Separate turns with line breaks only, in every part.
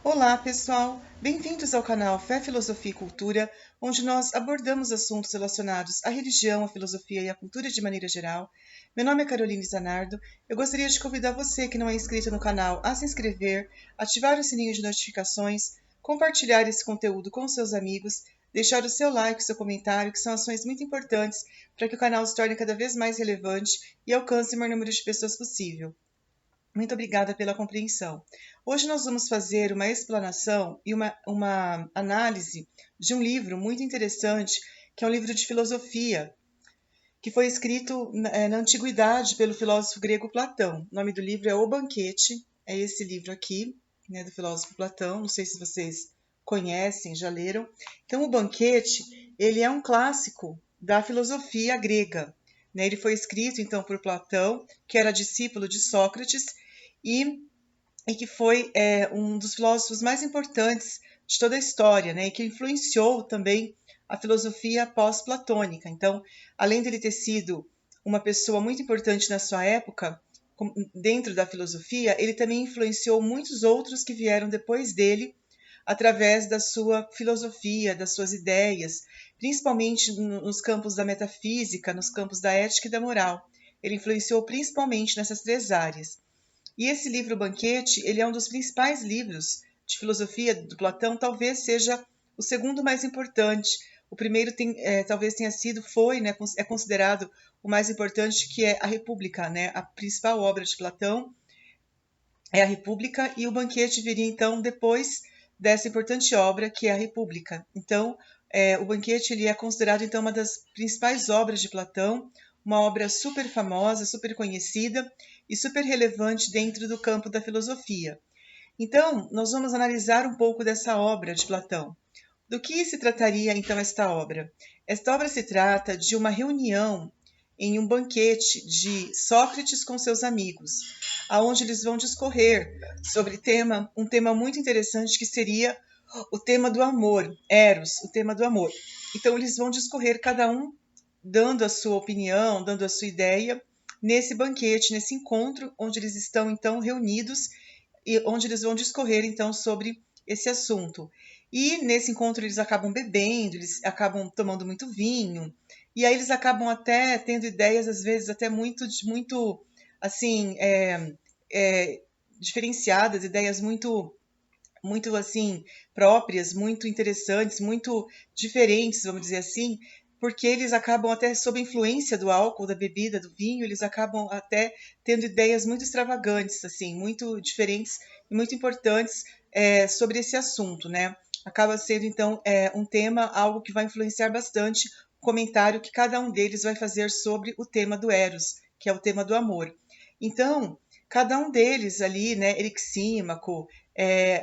Olá, pessoal! Bem-vindos ao canal Fé, Filosofia e Cultura, onde nós abordamos assuntos relacionados à religião, à filosofia e à cultura de maneira geral. Meu nome é Caroline Zanardo. Eu gostaria de convidar você que não é inscrito no canal a se inscrever, ativar o sininho de notificações, compartilhar esse conteúdo com seus amigos, deixar o seu like, o seu comentário, que são ações muito importantes para que o canal se torne cada vez mais relevante e alcance o maior número de pessoas possível. Muito obrigada pela compreensão. Hoje nós vamos fazer uma explanação e uma análise de um livro muito interessante, que é um livro de filosofia, que foi escrito na antiguidade pelo filósofo grego Platão. O nome do livro é O Banquete, é esse livro aqui, né, do filósofo Platão. Não sei se vocês conhecem, já leram. Então, O Banquete, ele é um clássico da filosofia grega. Né? Ele foi escrito, então, por Platão, que era discípulo de Sócrates, e, e que foi um dos filósofos mais importantes de toda a história, né? E que influenciou também a filosofia pós-platônica. Então, além dele ter sido uma pessoa muito importante na sua época, dentro da filosofia, ele também influenciou muitos outros que vieram depois dele, através da sua filosofia, das suas ideias, principalmente nos campos da metafísica, nos campos da ética e da moral. Ele influenciou principalmente nessas três áreas. E esse livro Banquete, ele é um dos principais livros de filosofia do Platão, talvez seja o segundo mais importante. O primeiro talvez tenha sido, foi, né, é considerado o mais importante, que é a República, né? A principal obra de Platão é a República, e o Banquete viria então depois dessa importante obra, que é a República. Então, o Banquete ele é considerado então uma das principais obras de Platão, uma obra super famosa, super conhecida e super relevante dentro do campo da filosofia. Então, nós vamos analisar um pouco dessa obra de Platão. Do que se trataria então esta obra? Esta obra se trata de uma reunião em um banquete de Sócrates com seus amigos, aonde eles vão discorrer sobre um tema muito interessante, que seria o tema do amor, Eros, o tema do amor. Então eles vão discorrer, cada um dando a sua opinião, dando a sua ideia, nesse banquete, nesse encontro, onde eles estão então reunidos e onde eles vão discorrer então sobre esse assunto. E nesse encontro eles acabam bebendo, eles acabam tomando muito vinho, e aí eles acabam até tendo ideias, às vezes, até muito assim, diferenciadas, ideias muito assim próprias, muito interessantes, muito diferentes, vamos dizer assim, porque eles acabam até sob a influência do álcool, da bebida, do vinho, eles acabam até tendo ideias muito extravagantes, assim, muito diferentes e muito importantes sobre esse assunto, né? Acaba sendo então um tema, algo que vai influenciar bastante o comentário que cada um deles vai fazer sobre o tema do Eros, que é o tema do amor. Então, cada um deles ali, né, Erixímaco,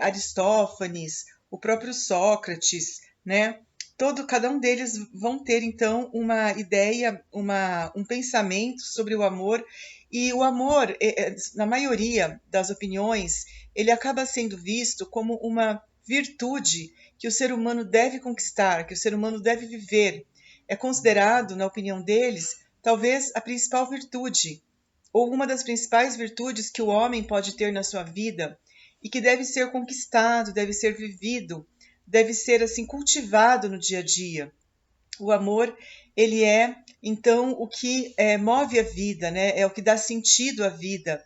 Aristófanes, o próprio Sócrates, né? Cada um deles vão ter então uma ideia, um pensamento sobre o amor, e o amor, na maioria das opiniões, ele acaba sendo visto como uma virtude que o ser humano deve conquistar, que o ser humano deve viver. É considerado, na opinião deles, talvez a principal virtude, ou uma das principais virtudes que o homem pode ter na sua vida, e que deve ser conquistado, deve ser vivido, deve ser assim cultivado no dia a dia. O amor, ele é então o que move a vida, né? É o que dá sentido à vida,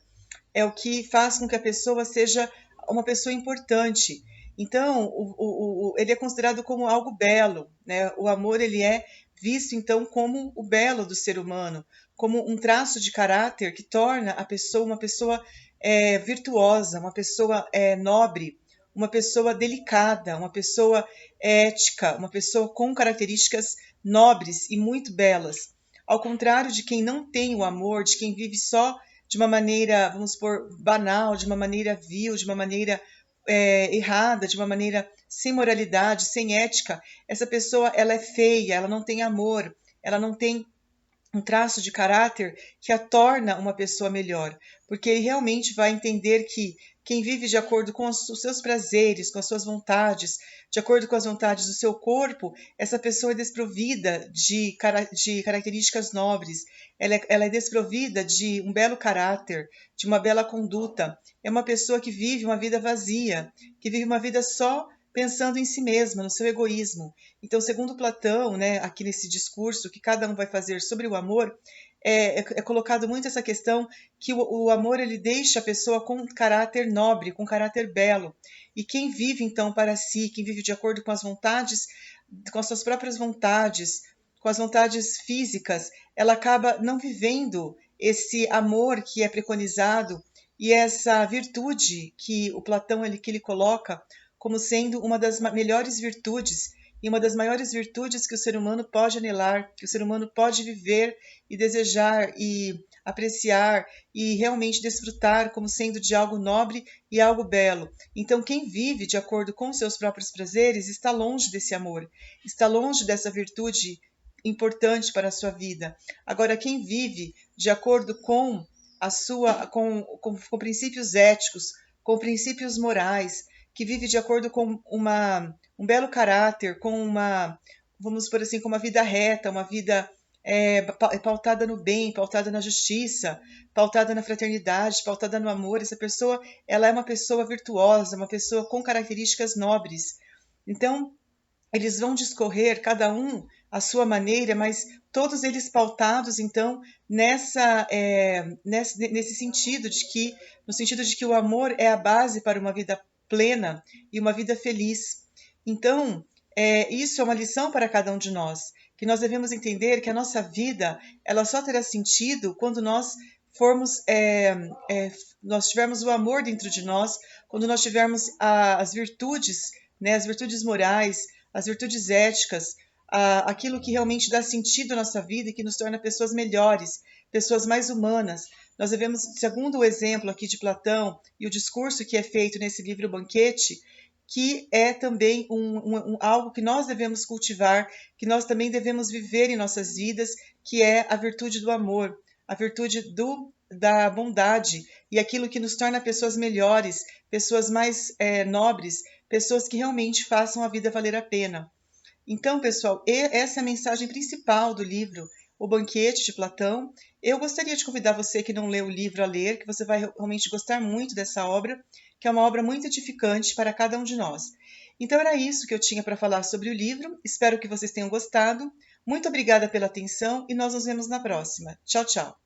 é o que faz com que a pessoa seja uma pessoa importante. Então, ele é considerado como algo belo, né? O amor, ele é visto então como o belo do ser humano, como um traço de caráter que torna a pessoa uma pessoa virtuosa, uma pessoa nobre, uma pessoa delicada, uma pessoa ética, uma pessoa com características nobres e muito belas. Ao contrário de quem não tem o amor, de quem vive só de uma maneira, vamos supor, banal, de uma maneira vil, de uma maneira errada, de uma maneira sem moralidade, sem ética, essa pessoa ela é feia, ela não tem amor, ela não tem um traço de caráter que a torna uma pessoa melhor, porque ele realmente vai entender que quem vive de acordo com os seus prazeres, com as suas vontades, de acordo com as vontades do seu corpo, essa pessoa é desprovida de características nobres, ela é desprovida de um belo caráter, de uma bela conduta. É uma pessoa que vive uma vida vazia, que vive uma vida só pensando em si mesma, no seu egoísmo. Então, segundo Platão, né, aqui nesse discurso que cada um vai fazer sobre o amor, é colocado muito essa questão que o amor ele deixa a pessoa com um caráter nobre, com um caráter belo. E quem vive então para si, quem vive de acordo com as vontades, com as suas próprias vontades, com as vontades físicas, ela acaba não vivendo esse amor que é preconizado e essa virtude que o Platão que ele coloca como sendo uma das melhores virtudes e uma das maiores virtudes que o ser humano pode anelar, que o ser humano pode viver e desejar e apreciar e realmente desfrutar como sendo de algo nobre e algo belo. Então, quem vive de acordo com seus próprios prazeres está longe desse amor, está longe dessa virtude importante para a sua vida. Agora, quem vive de acordo com com princípios éticos, com princípios morais, que vive de acordo com um belo caráter, com vamos por assim, com uma vida reta, uma vida pautada no bem, pautada na justiça, pautada na fraternidade, pautada no amor. Essa pessoa, ela é uma pessoa virtuosa, uma pessoa com características nobres. Então, eles vão discorrer, cada um à sua maneira, mas todos eles pautados, então, nesse sentido no sentido de que o amor é a base para uma vida plena e uma vida feliz. Então, isso é uma lição para cada um de nós, que nós devemos entender que a nossa vida, ela só terá sentido quando nós nós tivermos o amor dentro de nós, quando nós tivermos as virtudes, né, as virtudes morais, as virtudes éticas, aquilo que realmente dá sentido à nossa vida e que nos torna pessoas melhores, pessoas mais humanas. Nós devemos, segundo o exemplo aqui de Platão e o discurso que é feito nesse livro Banquete, que é também algo que nós devemos cultivar, que nós também devemos viver em nossas vidas, que é a virtude do amor, a virtude da bondade e aquilo que nos torna pessoas melhores, pessoas mais nobres, pessoas que realmente façam a vida valer a pena. Então, pessoal, essa é a mensagem principal do livro O Banquete de Platão. Eu gostaria de convidar você que não leu o livro a ler, que você vai realmente gostar muito dessa obra, que é uma obra muito edificante para cada um de nós. Então, era isso que eu tinha para falar sobre o livro. Espero que vocês tenham gostado. Muito obrigada pela atenção e nós nos vemos na próxima. Tchau, tchau.